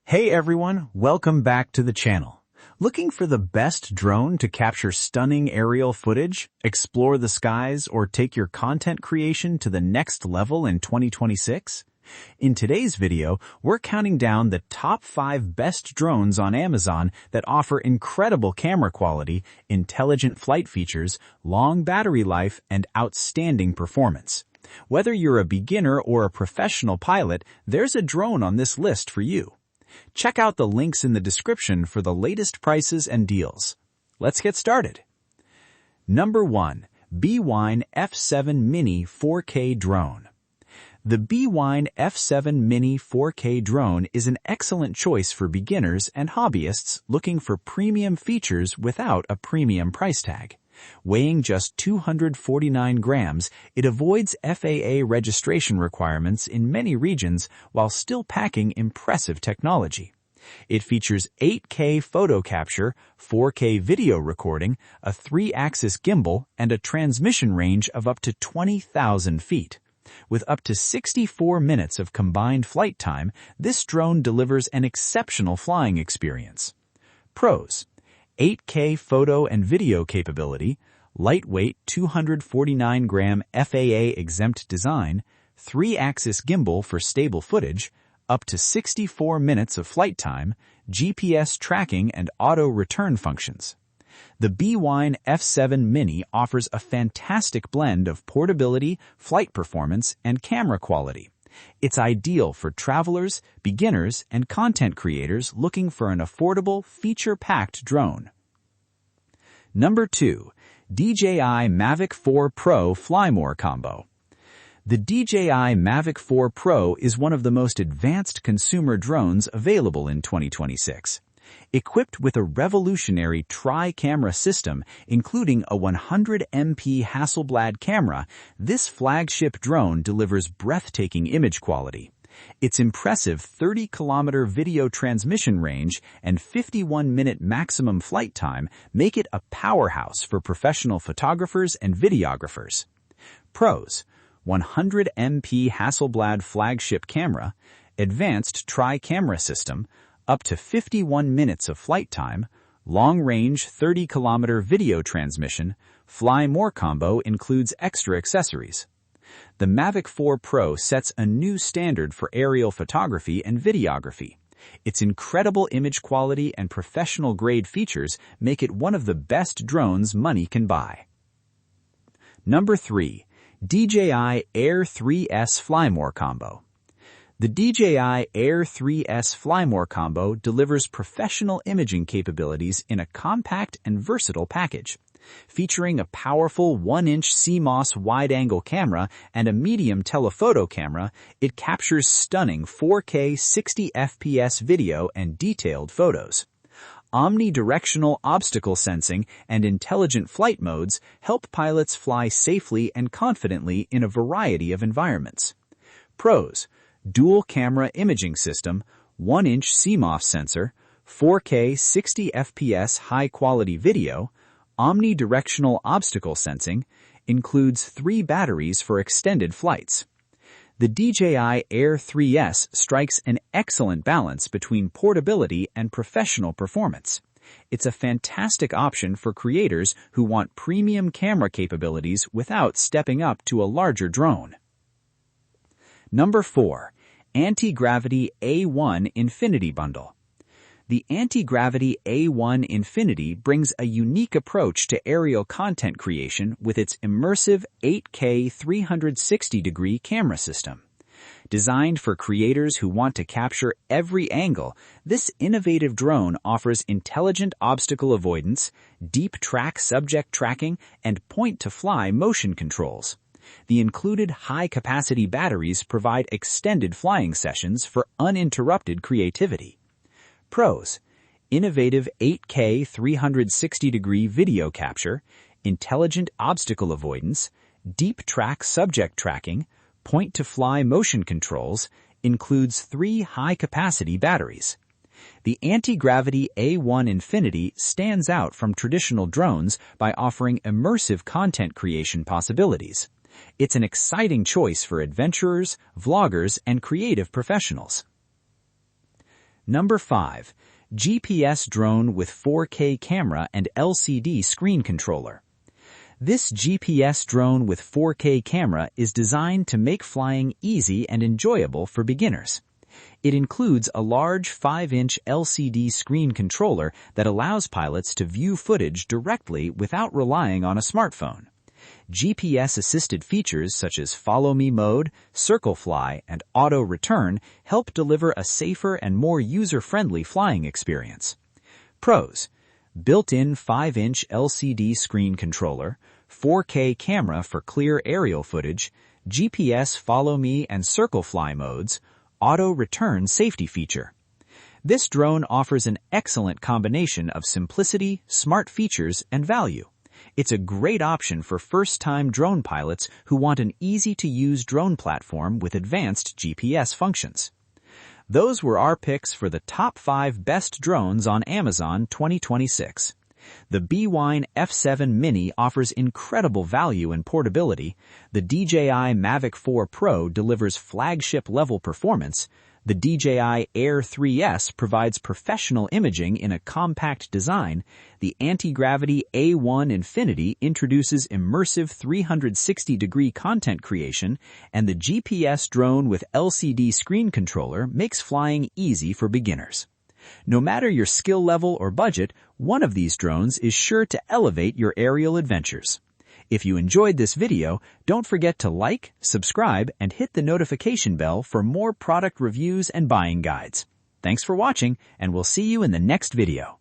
Hey everyone, welcome back to the channel. Looking for the best drone to capture stunning aerial footage, explore the skies, or take your content creation to the next level in 2026? In today's video, we're counting down the top 5 best drones on Amazon that offer incredible camera quality, intelligent flight features, long battery life, and outstanding performance. Whether you're a beginner or a professional pilot, there's a drone on this list for you. Check out the links in the description for the latest prices and deals. Let's get started. Number 1. Bwine F7MINI 4K Drone. The Bwine F7MINI 4K drone is an excellent choice for beginners and hobbyists looking for premium features without a premium price tag. Weighing just 249 grams, it avoids FAA registration requirements in many regions while still packing impressive technology. It features 8K photo capture, 4K video recording, a 3-axis gimbal, and a transmission range of up to 20,000 feet. With up to 64 minutes of combined flight time, this drone delivers an exceptional flying experience. Pros: 8K photo and video capability, lightweight 249-gram FAA-exempt design, 3-axis gimbal for stable footage, up to 64 minutes of flight time, GPS tracking and auto-return functions. The Bwine F7MINI offers a fantastic blend of portability, flight performance, and camera quality. It's ideal for travelers, beginners, and content creators looking for an affordable, feature-packed drone. Number 2. DJI Mavic 4 Pro Fly More Combo. The DJI Mavic 4 Pro is one of the most advanced consumer drones available in 2026. Equipped with a revolutionary tri-camera system, including a 100MP Hasselblad camera, this flagship drone delivers breathtaking image quality. Its impressive 30-kilometer video transmission range and 51-minute maximum flight time make it a powerhouse for professional photographers and videographers. Pros: 100MP Hasselblad flagship camera, advanced tri-camera system, up to 51 minutes of flight time, long-range 30-kilometer video transmission, Fly More combo includes extra accessories. The Mavic 4 Pro sets a new standard for aerial photography and videography. Its incredible image quality and professional-grade features make it one of the best drones money can buy. Number 3. DJI Air 3S Fly More Combo. The DJI Air 3S Fly More Combo delivers professional imaging capabilities in a compact and versatile package. Featuring a powerful 1-inch CMOS wide-angle camera and a medium telephoto camera, it captures stunning 4K 60 FPS video and detailed photos. Omnidirectional obstacle sensing and intelligent flight modes help pilots fly safely and confidently in a variety of environments. Pros: dual camera imaging system, 1-inch CMOS sensor, 4K 60 FPS high-quality video, omnidirectional obstacle sensing, includes 3 batteries for extended flights. The DJI Air 3S strikes an excellent balance between portability and professional performance. It's a fantastic option for creators who want premium camera capabilities without stepping up to a larger drone. Number 4. Antigravity A1 Infinity Bundle. The Antigravity A1 Infinity brings a unique approach to aerial content creation with its immersive 8K 360-degree camera system. Designed for creators who want to capture every angle, this innovative drone offers intelligent obstacle avoidance, deep track subject tracking, and point-to-fly motion controls. The included high-capacity batteries provide extended flying sessions for uninterrupted creativity. Pros: innovative 8K 360-degree video capture, intelligent obstacle avoidance, deep track subject tracking, point-to-fly motion controls, includes 3 high-capacity batteries. The Antigravity A1 Infinity stands out from traditional drones by offering immersive content creation possibilities. It's an exciting choice for adventurers, vloggers, and creative professionals. Number 5. GPS drone with 4K camera and LCD screen controller. This GPS drone with 4K camera is designed to make flying easy and enjoyable for beginners. It includes a large 5-inch LCD screen controller that allows pilots to view footage directly without relying on a smartphone. GPS-assisted features such as Follow Me mode, Circle Fly, and Auto Return help deliver a safer and more user-friendly flying experience. Pros: built-in 5-inch LCD screen controller, 4K camera for clear aerial footage, GPS Follow Me and Circle Fly modes, Auto Return safety feature. This drone offers an excellent combination of simplicity, smart features, and value. It's a great option for first-time drone pilots who want an easy-to-use drone platform with advanced GPS functions. Those were our picks for the top 5 best drones on Amazon 2026. The Bwine F7MINI offers incredible value and portability. The DJI Mavic 4 Pro delivers flagship-level performance. The DJI Air 3S provides professional imaging in a compact design. The Antigravity A1 Infinity introduces immersive 360-degree content creation, and the GPS drone with LCD screen controller makes flying easy for beginners. No matter your skill level or budget, one of these drones is sure to elevate your aerial adventures. If you enjoyed this video, don't forget to like, subscribe, and hit the notification bell for more product reviews and buying guides. Thanks for watching, and we'll see you in the next video.